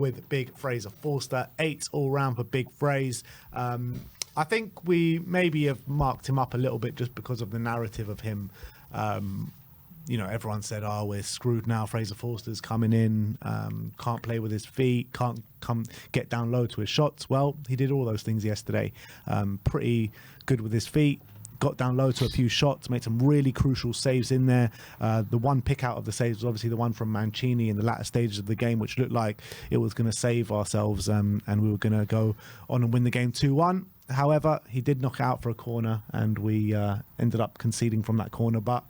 with big Fraser Forster. 8 all round for big Fraser. I think we maybe have marked him up a little bit just because of the narrative of him. Everyone said, "Oh, we're screwed now. Fraser Forster's coming in, can't play with his feet, can't come get down low to his shots." Well, he did all those things yesterday. Pretty good with his feet. Got down low to a few shots, made some really crucial saves in there. The one pick out of the saves was obviously the one from Mancini in the latter stages of the game, which looked like it was going to save ourselves and we were going to go on and win the game 2-1. However, he did knock out for a corner and we ended up conceding from that corner. But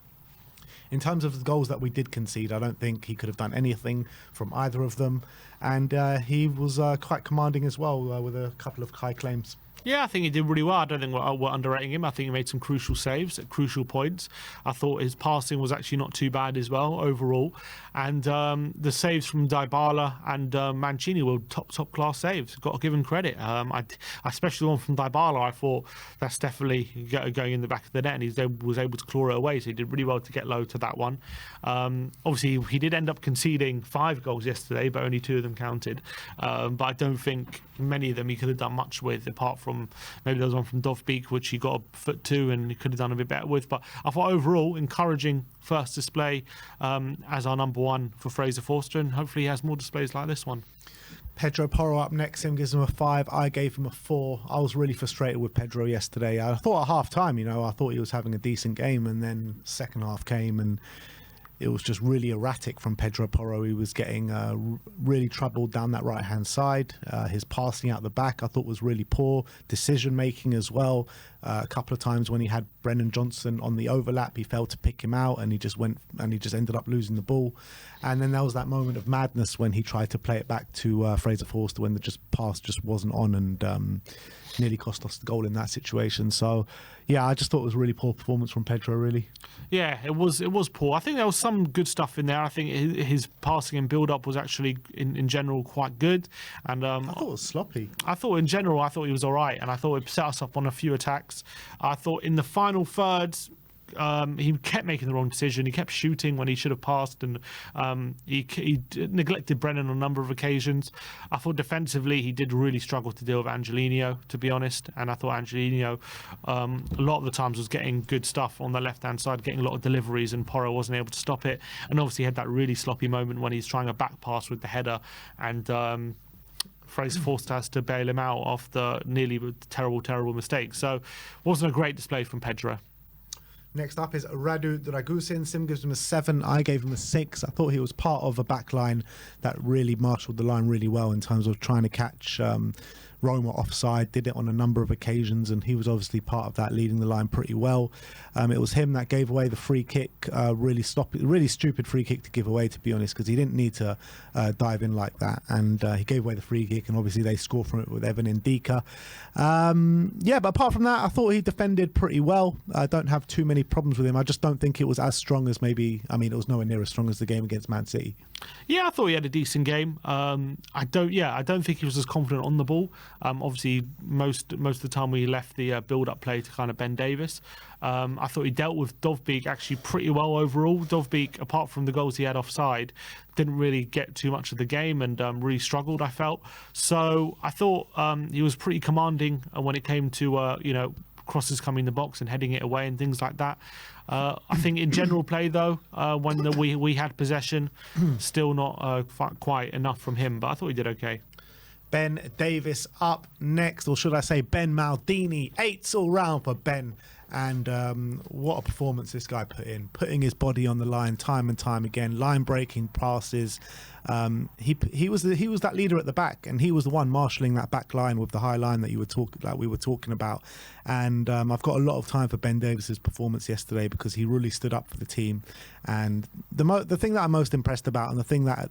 in terms of the goals that we did concede, I don't think he could have done anything from either of them. And he was quite commanding as well with a couple of high claims. Yeah, I think he did really well. I don't think we're underrating him. I think he made some crucial saves at crucial points. I thought his passing was actually not too bad as well overall. And the saves from Dybala and Mancini were top class saves. Got to give him credit. Especially the one from Dybala, I thought that's definitely going in the back of the net, and he was able to claw it away. So he did really well to get low to that one. Obviously, he did end up conceding 5 goals yesterday, but only 2 of them counted. But I don't think many of them he could have done much with, apart from maybe there was one from Dovbyk, which he got a foot to and he could have done a bit better with. But I thought overall, encouraging first display as our number 1 for Fraser Forster, and hopefully he has more displays like this one. Pedro Porro up next. Him gives him a 5. I gave him a 4. I was really frustrated with Pedro yesterday. I thought at half time, I thought he was having a decent game, and then second half came and it was just really erratic from Pedro Porro. He was getting really troubled down that right-hand side. His passing out the back, I thought, was really poor. Decision-making as well. A couple of times when he had Brennan Johnson on the overlap, he failed to pick him out, and he just ended up losing the ball. And then there was that moment of madness when he tried to play it back to Fraser Forster when the pass just wasn't on, and nearly cost us the goal in that situation. So, yeah, I just thought it was a really poor performance from Pedro, really. Yeah, it was poor. I think there was some good stuff in there. I think his passing and build-up was actually, in general, quite good. And I thought it was sloppy. I thought, in general, he was all right. And I thought it set us up on a few attacks. I thought in the final thirds, he kept making the wrong decision. He kept shooting when he should have passed, and he neglected Brennan on a number of occasions. I thought defensively he did really struggle to deal with Angelino, to be honest, and I thought Angelino a lot of the times was getting good stuff on the left-hand side, getting a lot of deliveries, and Porro wasn't able to stop it. And obviously he had that really sloppy moment when he's trying a back pass with the header, and Fraser Forster has to bail him out after nearly terrible mistake. So wasn't a great display from Pedro. Next up is Radu Dragusin. Sim gives him a 7. I gave him a 6. I thought he was part of a back line that really marshalled the line really well in terms of trying to catch Roma offside. Did it on a number of occasions, and he was obviously part of that, leading the line pretty well. It was him that gave away the free kick. Really stupid free kick to give away, to be honest, because he didn't need to dive in like that. And he gave away the free kick, and obviously they score from it with Evan Ndika. But apart from that, I thought he defended pretty well. I don't have too many problems with him. I just don't think it was as strong as it was nowhere near as strong as the game against Man City. Yeah, I thought he had a decent game. I don't think he was as confident on the ball. Obviously, most of the time we left the build-up play to kind of Ben Davies. I thought he dealt with Dovbyk actually pretty well overall. Dovbyk, apart from the goals he had offside, didn't really get too much of the game and really struggled, I felt. So I thought he was pretty commanding when it came to crosses coming in the box and heading it away and things like that. I think in general play, though, when we had possession, still not quite enough from him, but I thought he did okay. Ben Davies up next, or should I say Ben Maldini. 8 all round for Ben. And what a performance this guy putting his body on the line time and time again, line breaking passes. He was that leader at the back, and he was the one marshalling that back line with the high line that we were talking about. And I've got a lot of time for Ben Davies's performance yesterday because he really stood up for the team. And the thing that I'm most impressed about, and the thing that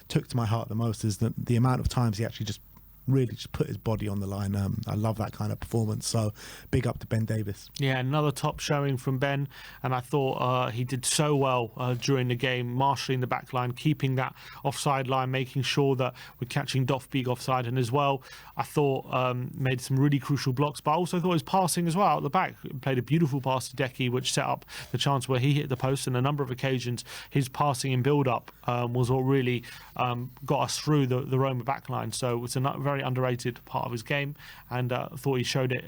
took to my heart the most, is the amount of times he actually just really just put his body on the line. I love that kind of performance. So big up to Ben Davies. Yeah, another top showing from Ben, and I thought he did so well during the game, marshalling the back line, keeping that offside line, making sure that we're catching Dofbig offside, and as well, I thought made some really crucial blocks, but I also thought his passing as well out the back, played a beautiful pass to Decky, which set up the chance where he hit the post, and a number of occasions his passing and build-up was what really got us through the Roma back line. So it's a very underrated part of his game, and I thought he showed it,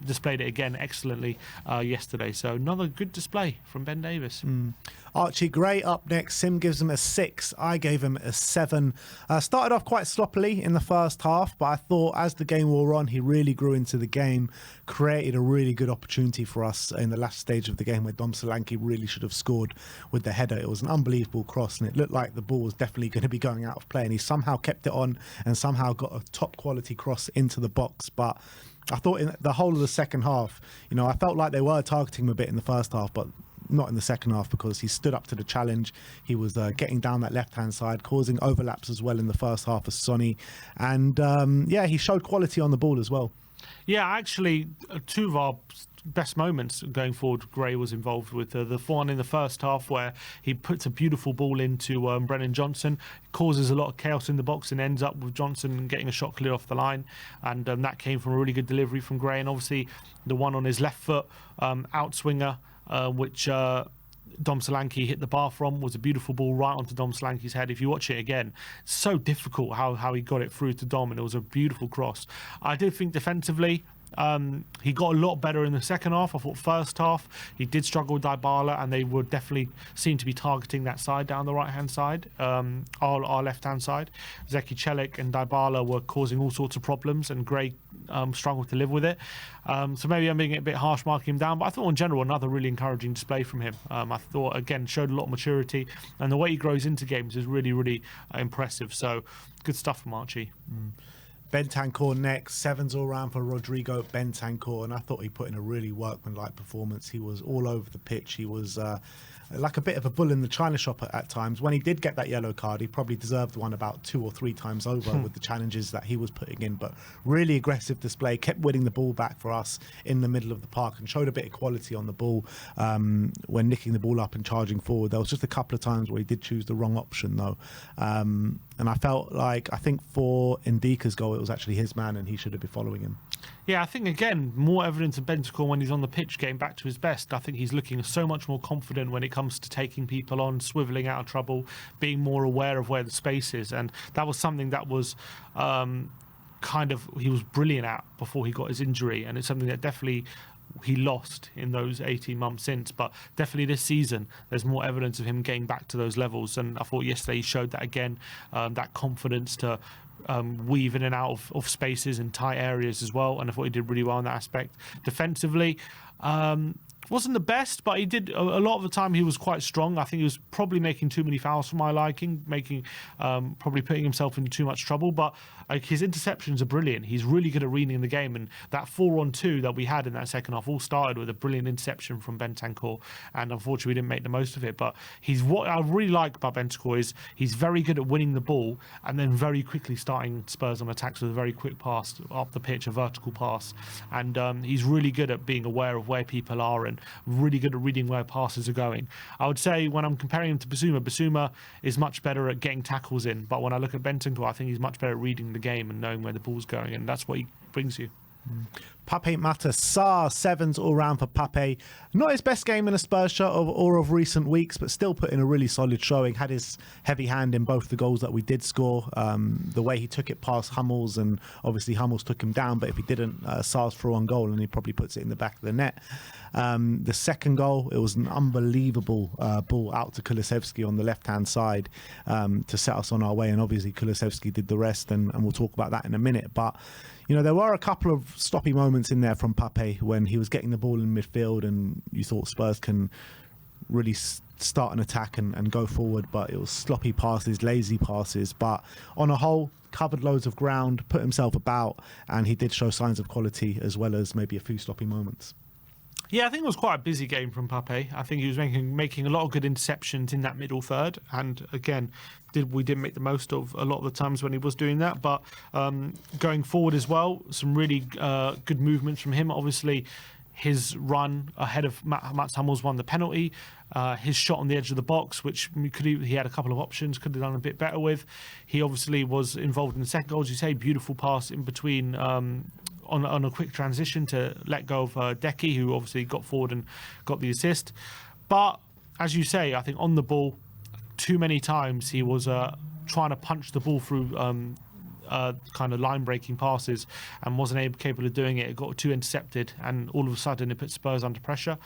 displayed it again excellently yesterday. So another good display from Ben Davies. Archie Gray up next. Sim gives him a 6. I gave him a 7. Started off quite sloppily in the first half, but I thought as the game wore on, he really grew into the game, created a really good opportunity for us in the last stage of the game where Dom Solanke really should have scored with the header. It was an unbelievable cross, and it looked like the ball was definitely going to be going out of play, and he somehow kept it on and somehow got a top quality cross into the box. But I thought in the whole of the second half, I felt like they were targeting him a bit in the first half, but not in the second half, because he stood up to the challenge. He was getting down that left-hand side, causing overlaps as well in the first half of Sonny. And he showed quality on the ball as well. Yeah, actually, two of our best moments going forward, Gray was involved with. The one in the first half where he puts a beautiful ball into Brennan Johnson, causes a lot of chaos in the box, and ends up with Johnson getting a shot clear off the line, and that came from a really good delivery from Gray. And obviously the one on his left foot, outswinger, which Dom Solanke hit the bar from, was a beautiful ball right onto Dom Solanke's head. If you watch it again, it's so difficult how he got it through to Dom, and it was a beautiful cross. I did think defensively, he got a lot better in the second half. I thought first half he did struggle with Dybala, and they would definitely seem to be targeting that side down the right hand side, our left hand side. Zeki Celik and Dybala were causing all sorts of problems, and Gray struggled to live with it. So maybe I'm being a bit harsh marking him down, but I thought in general another really encouraging display from him. I thought again showed a lot of maturity, and the way he grows into games is really, really impressive. So good stuff from Archie. Bentancur next. 7s all round for Rodrigo Bentancur, and I thought he put in a really workmanlike performance. He was all over the pitch. He was like a bit of a bull in the china shop at times. When he did get that yellow card, he probably deserved one about 2 or 3 times over with the challenges that he was putting in. But really aggressive display, kept winning the ball back for us in the middle of the park, and showed a bit of quality on the ball when nicking the ball up and charging forward. There was just a couple of times where he did choose the wrong option though. And I felt like, I think for Ndika's goal, it was actually his man, and he should have been following him. Yeah, I think, again, more evidence of Bentancur when he's on the pitch, getting back to his best. I think he's looking so much more confident when it comes to taking people on, swivelling out of trouble, being more aware of where the space is. And that was something that was he was brilliant at before he got his injury. And it's something that definitely he lost in those 18 months since, but definitely this season there's more evidence of him getting back to those levels, and I thought yesterday he showed that again, that confidence to weave in and out of spaces and tight areas as well, and I thought he did really well in that aspect. Defensively, wasn't the best, but he did a lot of the time. He was quite strong. I think he was probably making too many fouls for my liking, probably putting himself into too much trouble. But his interceptions are brilliant. He's really good at reading the game, and that 4-on-2 that we had in that second half all started with a brilliant interception from Bentancur, and unfortunately we didn't make the most of it. But what I really like about Bentancur is he's very good at winning the ball and then very quickly starting Spurs on attacks with a very quick pass up the pitch, a vertical pass, and he's really good at being aware of where people are and really good at reading where passes are going. I would say when I'm comparing him to Bissouma is much better at getting tackles in, but when I look at Bentancur, I think he's much better at reading the game and knowing where the ball's going, and that's what he brings you. Pape Matar Sarr, 7s all round for Pape. Not his best game in a Spurs shirt or of recent weeks, but still put in a really solid showing. Had his heavy hand in both the goals that we did score. The way he took it past Hummels, and obviously Hummels took him down, but if he didn't, Sarr's through on goal and he probably puts it in the back of the net. The second goal, it was an unbelievable ball out to Kulusevski on the left-hand side to set us on our way, and obviously Kulusevski did the rest, and we'll talk about that in a minute. But there were a couple of sloppy moments in there from Pape when he was getting the ball in midfield, and you thought Spurs can really start an attack and go forward, but it was sloppy passes, lazy passes. But on a whole, covered loads of ground, put himself about, and he did show signs of quality as well as maybe a few sloppy moments. Yeah, I think it was quite a busy game from Pape. I think he was making a lot of good interceptions in that middle third, and again, we didn't make the most of a lot of the times when he was doing that. But going forward as well, some really good movements from him. Obviously, his run ahead of Mats Hummels won the penalty. His shot on the edge of the box, which he had a couple of options, could have done a bit better with. He obviously was involved in the second goal, as you say, beautiful pass in between on a quick transition to let go of Decky, who obviously got forward and got the assist. But as you say, I think on the ball, too many times he was trying to punch the ball through kind of line-breaking passes and wasn't capable of doing it. It got too intercepted, and all of a sudden it put Spurs under pressure.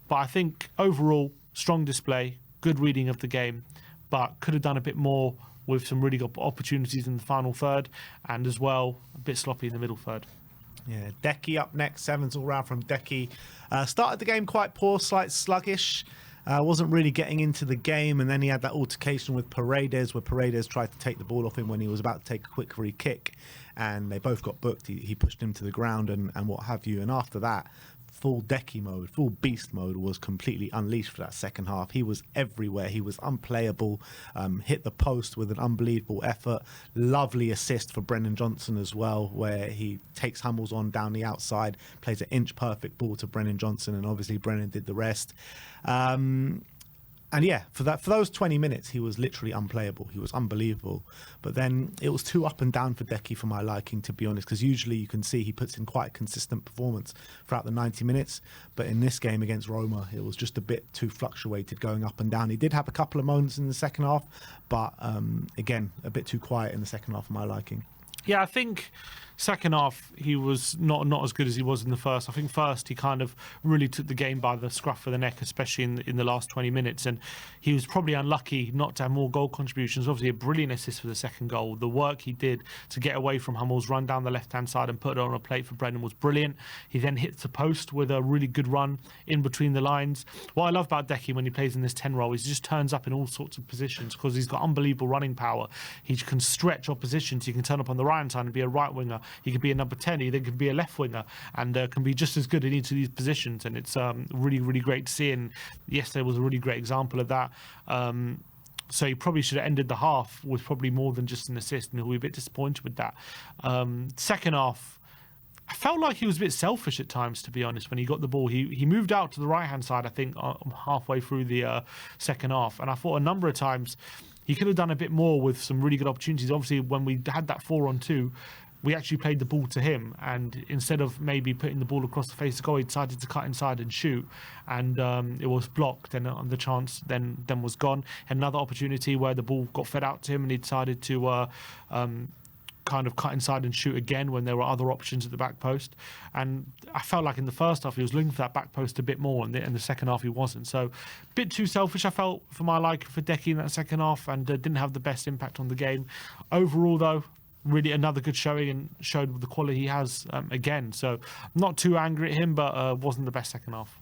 But I think overall, strong display, good reading of the game, but could have done a bit more with some really good opportunities in the final third, and as well, a bit sloppy in the middle third. Yeah, Decky up next, 7s all round from Decky. Started the game quite poor, slight sluggish. Wasn't really getting into the game, and then he had that altercation with Paredes, where Paredes tried to take the ball off him when he was about to take a quick free kick, and they both got booked. He pushed him to the ground and what have you, and after that, full Decky mode, full beast mode was completely unleashed for that second half. He was everywhere. He was unplayable, hit the post with an unbelievable effort. Lovely assist for Brennan Johnson as well, where he takes Hummels on down the outside, plays an inch perfect ball to Brennan Johnson, and obviously Brennan did the rest. And yeah, for those 20 minutes, he was literally unplayable. He was unbelievable. But then it was too up and down for Decky for my liking, to be honest, because usually you can see he puts in quite a consistent performance throughout the 90 minutes. But in this game against Roma, it was just a bit too fluctuated, going up and down. He did have a couple of moments in the second half, but again, a bit too quiet in the second half for my liking. Yeah, I think second half he was not as good as he was in the first. I think first he kind of really took the game by the scruff of the neck, especially in the last 20 minutes, and he was probably unlucky not to have more goal contributions. Obviously a brilliant assist for the second goal. The work he did to get away from Hummels, run down the left-hand side and put it on a plate for Brennan was brilliant. He then hits the post with a really good run in between the lines. What I love about Decky when he plays in this 10 role is he just turns up in all sorts of positions because he's got unbelievable running power. He can stretch oppositions. He can turn up on the right-hand side and be a right winger. He could be a number 10. He then could be a left winger and can be just as good in each of these positions. And it's really, really great to see. And yesterday was a really great example of that. So he probably should have ended the half with probably more than just an assist, and he'll be a bit disappointed with that. Second half, I felt like he was a bit selfish at times, to be honest, when he got the ball. He moved out to the right-hand side, I think, halfway through the second half. And I thought a number of times he could have done a bit more with some really good opportunities. Obviously, when we had that 4-on-2, we actually played the ball to him, and instead of maybe putting the ball across the face of the goal, he decided to cut inside and shoot, and it was blocked, and the chance then was gone. Another opportunity where the ball got fed out to him, and he decided to kind of cut inside and shoot again when there were other options at the back post. And I felt like in the first half he was looking for that back post a bit more, and in the second half he wasn't. So a bit too selfish, I felt, for my liking for Decky in that second half, and didn't have the best impact on the game. Overall, though, really another good showing, and showed the quality he has again. So not too angry at him, but wasn't the best second half.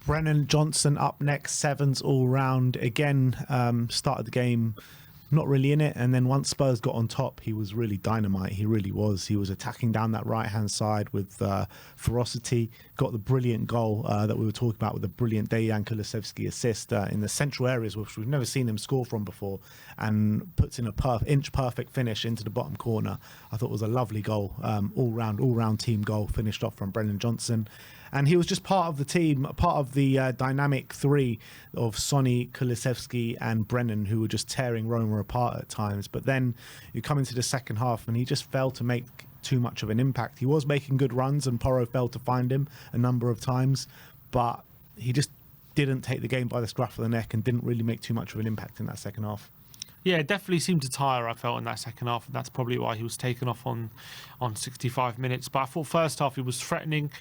Brennan Johnson up next, 7s all round. Again, started the game not really in it, and then once Spurs got on top, he was really dynamite. He really was. He was attacking down that right-hand side with ferocity. Got the brilliant goal that we were talking about with the brilliant Dejan Kulusevski assist in the central areas, which we've never seen him score from before, and puts in a inch perfect finish into the bottom corner. I thought it was a lovely goal, all-round team goal, finished off from Brennan Johnson. And he was just part of the team, part of the dynamic three of Sonny, Kulusevski and Brennan, who were just tearing Roma apart at times. But then you come into the second half and he just failed to make too much of an impact. He was making good runs and Porro failed to find him a number of times, but he just didn't take the game by the scruff of the neck and didn't really make too much of an impact in that second half. Yeah, it definitely seemed to tire, I felt, in that second half, and that's probably why he was taken off on 65 minutes. But I thought first half he was threatening.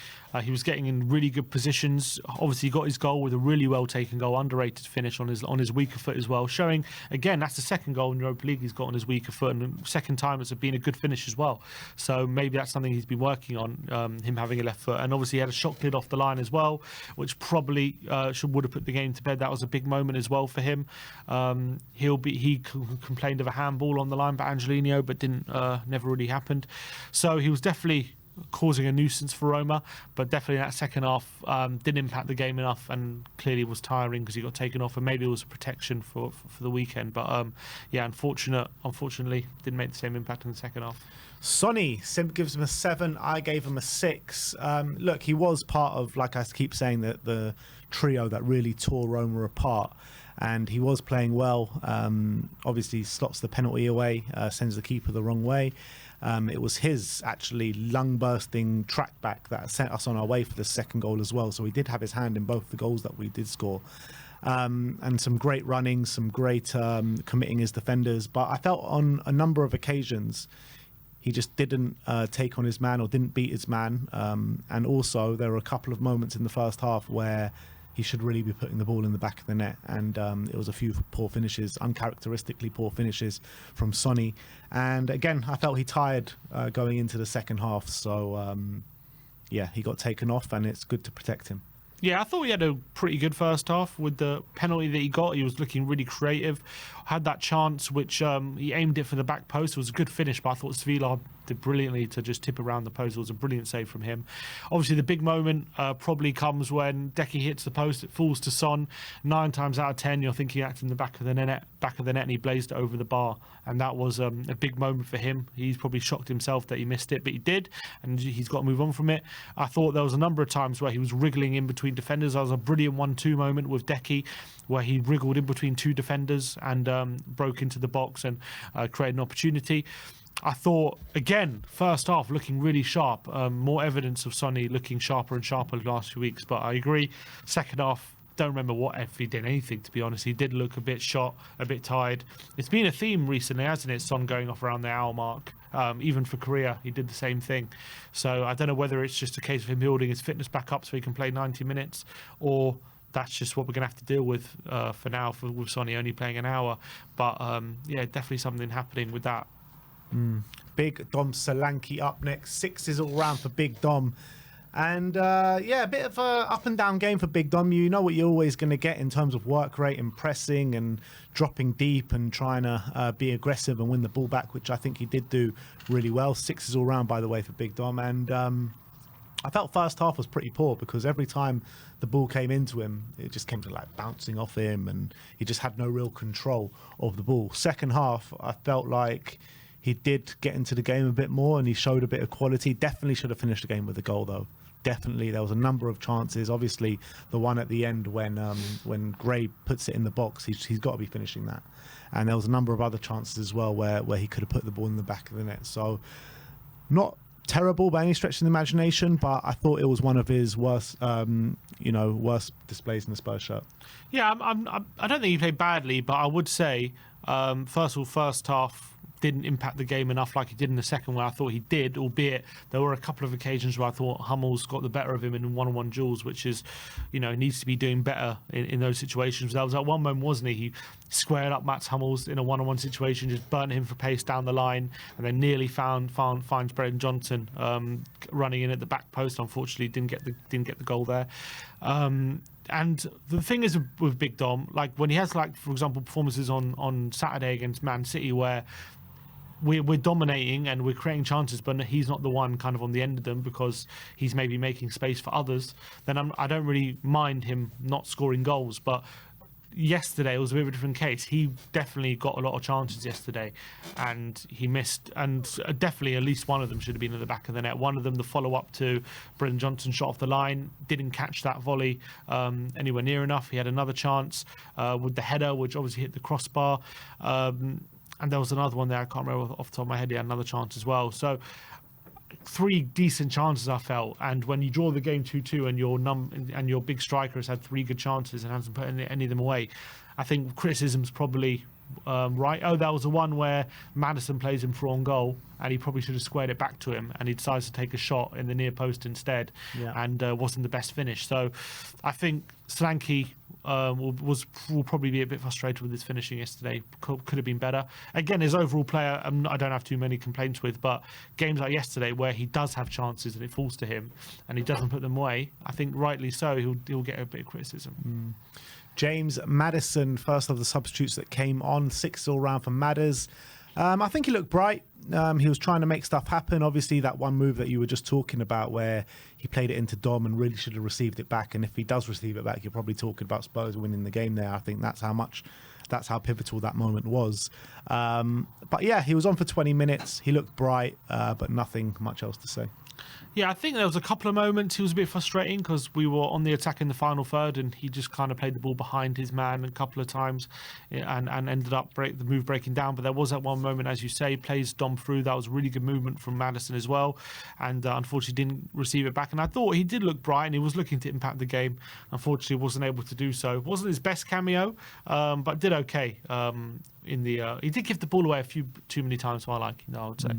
He was getting in really good positions. Obviously, he got his goal with a really well-taken goal, underrated finish on his weaker foot as well, showing, again, that's the second goal in Europa League he's got on his weaker foot, and the second time it's been a good finish as well. So maybe that's something he's been working on, him having a left foot. And obviously he had a shot cleared off the line as well, which probably would have put the game to bed. That was a big moment as well for him. He complained of a handball on the line by Angelino, but never really happened. So he was definitely causing a nuisance for Roma, but definitely that second half didn't impact the game enough, and clearly was tiring because he got taken off, and maybe it was a protection for the weekend. But yeah, unfortunately, didn't make the same impact in the second half. Sonny, Simp gives him a 7. I gave him a 6. Look, he was part of, like I keep saying, that the trio that really tore Roma apart. And he was playing well. Obviously, slots the penalty away, sends the keeper the wrong way. It was his, actually, lung-bursting track back that sent us on our way for the second goal as well. So he did have his hand in both the goals that we did score. And some great running, some great committing his defenders. But I felt on a number of occasions he just didn't take on his man or didn't beat his man. And also, there were a couple of moments in the first half where he should really be putting the ball in the back of the net. And it was a few poor finishes, uncharacteristically poor finishes from Sonny. And again, I felt he tired going into the second half. So, yeah, he got taken off, and it's good to protect him. Yeah, I thought he had a pretty good first half with the penalty that he got. He was looking really creative. Had that chance, which he aimed it for the back post. It was a good finish, but I thought Sevilla did brilliantly to just tip around the post. It was a brilliant save from him. Obviously, the big moment probably comes when Decky hits the post. It falls to Son. 9 times out of 10, you're thinking that's in the back of the net, and he blazed it over the bar. And that was a big moment for him. He's probably shocked himself that he missed it, but he did, and he's got to move on from it. I thought there was a number of times where he was wriggling in between defenders. There was a brilliant 1-2 moment with Decky where he wriggled in between 2 defenders and broke into the box and created an opportunity. I thought, again, first half looking really sharp. More evidence of Sonny looking sharper and sharper the last few weeks. But I agree, second half, don't remember if he did anything, to be honest. He did look a bit shot, a bit tired. It's been a theme recently, hasn't it? Son going off around the hour mark. Even for Korea, he did the same thing. So I don't know whether it's just a case of him building his fitness back up so he can play 90 minutes, or that's just what we're going to have to deal with for now, with Sonny only playing an hour. But yeah, definitely something happening with that. Big Dom Solanke up next. 6s all round for Big Dom. And yeah, a bit of a up and down game for Big Dom. You know what you're always going to get in terms of work rate and pressing and dropping deep and trying to be aggressive and win the ball back, which I think he did do really well. 6s all round, by the way, for Big Dom. And I felt first half was pretty poor because every time the ball came into him, it just came to like bouncing off him, and he just had no real control of the ball. Second half, I felt like he did get into the game a bit more, and he showed a bit of quality. Definitely should have finished the game with a goal, though. Definitely, there was a number of chances. Obviously, the one at the end when Gray puts it in the box, he's got to be finishing that. And there was a number of other chances as well where he could have put the ball in the back of the net. So, not terrible by any stretch of the imagination, but I thought it was one of his worst, worst displays in the Spurs shirt. Yeah, I don't think he played badly, but I would say, first of all, first half didn't impact the game enough like he did in the second, where I thought he did, albeit there were a couple of occasions where I thought Hummels got the better of him in one-on-one duels, which is, needs to be doing better in those situations. There was that one moment, wasn't he? He squared up Mats Hummels in a one-on-one situation, just burnt him for pace down the line, and then nearly finds Brennan Johnson running in at the back post. Unfortunately, didn't get the goal there. And the thing is with Big Dom, like when he has, like, for example, performances on Saturday against Man City where we're dominating and we're creating chances, but he's not the one kind of on the end of them because he's maybe making space for others, then I don't really mind him not scoring goals. But yesterday it was a bit of a different case. He definitely got a lot of chances yesterday and he missed, and definitely at least one of them should have been in the back of the net. One of them, the follow-up to Brennan Johnson shot off the line, didn't catch that volley anywhere near enough. He had another chance with the header, which obviously hit the crossbar. And there was another one there, I can't remember off the top of my head, he had another chance as well. So 3 decent chances, I felt. And when you draw the game 2-2 and your big striker has had 3 good chances and hasn't put any of them away, I think criticism's probably right. Oh, that was the one where Maddison plays him for on goal and he probably should have squared it back to him, and he decides to take a shot in the near post instead, and wasn't the best finish. So I think Solanke will probably be a bit frustrated with his finishing yesterday. Could have been better. Again, his overall player, I don't have too many complaints with, but games like yesterday where he does have chances and it falls to him and he doesn't put them away, I think rightly so, he'll get a bit of criticism. James Maddison, first of the substitutes that came on. 6 all round for Madders. I think he looked bright. He was trying to make stuff happen. Obviously, that one move that you were just talking about where he played it into Dom and really should have received it back. And if he does receive it back, you're probably talking about Spurs winning the game there. I think that's how pivotal that moment was. But yeah, he was on for 20 minutes. He looked bright, but nothing much else to say. Yeah, I think there was a couple of moments he was a bit frustrating because we were on the attack in the final third and he just kind of played the ball behind his man a couple of times and ended up the move breaking down. But there was that one moment, as you say, plays Dom through. That was a really good movement from Maddison as well, and unfortunately didn't receive it back. And I thought he did look bright and he was looking to impact the game. Unfortunately, wasn't able to do so. Wasn't his best cameo, but did okay. He did give the ball away a few too many times for my liking, I would say.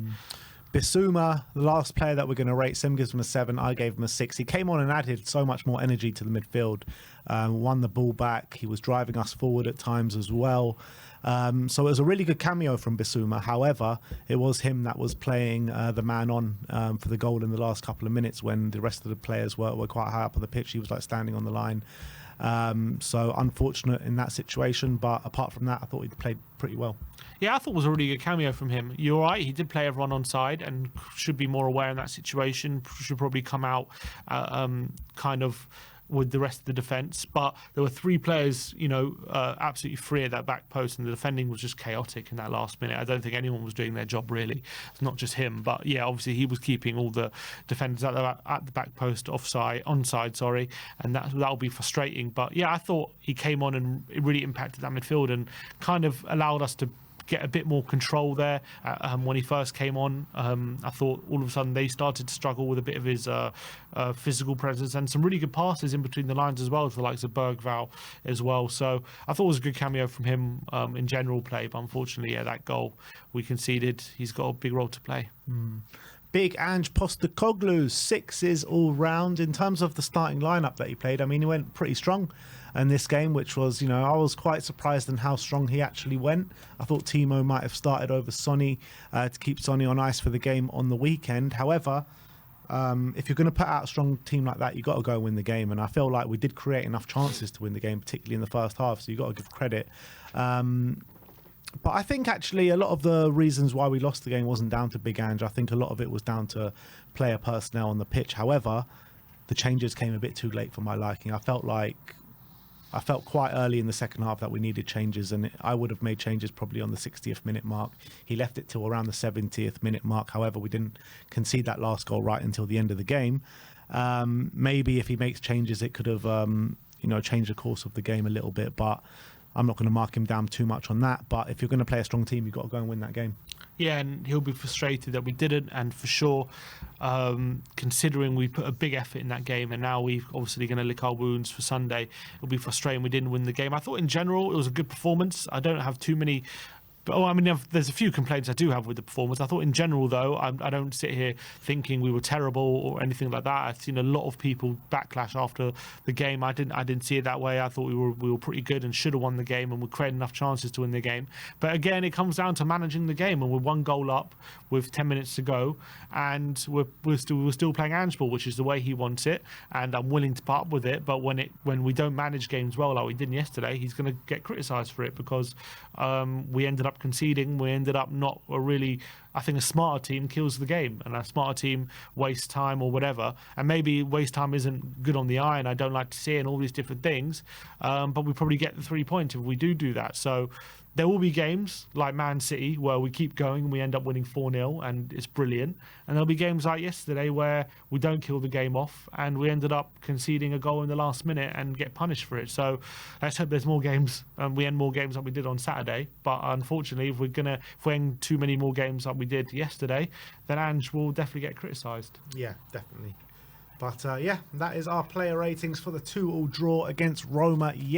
Bissouma, the last player that we're going to rate, Sim gives him a 7. I gave him a 6. He came on and added so much more energy to the midfield. Won the ball back. He was driving us forward at times as well. So it was a really good cameo from Bissouma. However, it was him that was playing the man on for the goal in the last couple of minutes when the rest of the players were quite high up on the pitch. He was like standing on the line. So unfortunate in that situation. But apart from that, I thought he played pretty well. Yeah, I thought it was a really good cameo from him. You're right, he did play everyone on side and should be more aware in that situation. Should probably come out kind of with the rest of the defence. But there were 3 players, absolutely free at that back post, and the defending was just chaotic in that last minute. I don't think anyone was doing their job, really. It's not just him. But yeah, obviously he was keeping all the defenders at the back post onside, and that will be frustrating. But yeah, I thought he came on and it really impacted that midfield and kind of allowed us to get a bit more control there. When he first came on, I thought all of a sudden they started to struggle with a bit of his physical presence and some really good passes in between the lines as well to the likes of Bergvall as well. So I thought it was a good cameo from him in general play, but unfortunately, yeah, that goal we conceded, he's got a big role to play. Big Ange Postecoglou, 6s all round. In terms of the starting lineup that he played, I mean, he went pretty strong in this game, which was, I was quite surprised in how strong he actually went. I thought Timo might have started over Sonny to keep Sonny on ice for the game on the weekend. However, if you're going to put out a strong team like that, you've got to go and win the game. And I feel like we did create enough chances to win the game, particularly in the first half. So you've got to give credit. But I think actually a lot of the reasons why we lost the game wasn't down to Big Ange. I think a lot of it was down to player personnel on the pitch. However, the changes came a bit too late for my liking. I felt quite early in the second half that we needed changes, and I would have made changes probably on the 60th minute mark. He left it till around the 70th minute mark. However, we didn't concede that last goal right until the end of the game. Maybe if he makes changes, it could have changed the course of the game a little bit, but I'm not going to mark him down too much on that. But if you're going to play a strong team, you've got to go and win that game. Yeah, and he'll be frustrated that we didn't, and for sure, considering we put a big effort in that game and now we're obviously going to lick our wounds for Sunday, it'll be frustrating we didn't win the game. I thought in general it was a good performance. I don't have too many... there's a few complaints I do have with the performance. I thought in general, though, I don't sit here thinking we were terrible or anything like that. I've seen a lot of people backlash after the game. I didn't see it that way. I thought we were pretty good and should have won the game, and we created enough chances to win the game. But again, it comes down to managing the game, and we're 1 goal up with 10 minutes to go, and we're still playing Ange ball, which is the way he wants it, and I'm willing to part with it. But when we don't manage games well, like we did yesterday, he's going to get criticised for it because we ended up conceding. We ended up not really... I think a smarter team kills the game, and a smarter team wastes time or whatever. And maybe waste time isn't good on the eye, and I don't like to see it and all these different things. But we probably get the 3 points if we do that. So there will be games like Man City where we keep going and we end up winning 4-0 and it's brilliant. And there'll be games like yesterday where we don't kill the game off and we ended up conceding a goal in the last minute and get punished for it. So let's hope there's more games and we end more games like we did on Saturday. But unfortunately, if we end too many more games like we did yesterday, then Ange will definitely get criticised. Yeah, definitely. But yeah, that is our player ratings for the 2-2 draw against Roma.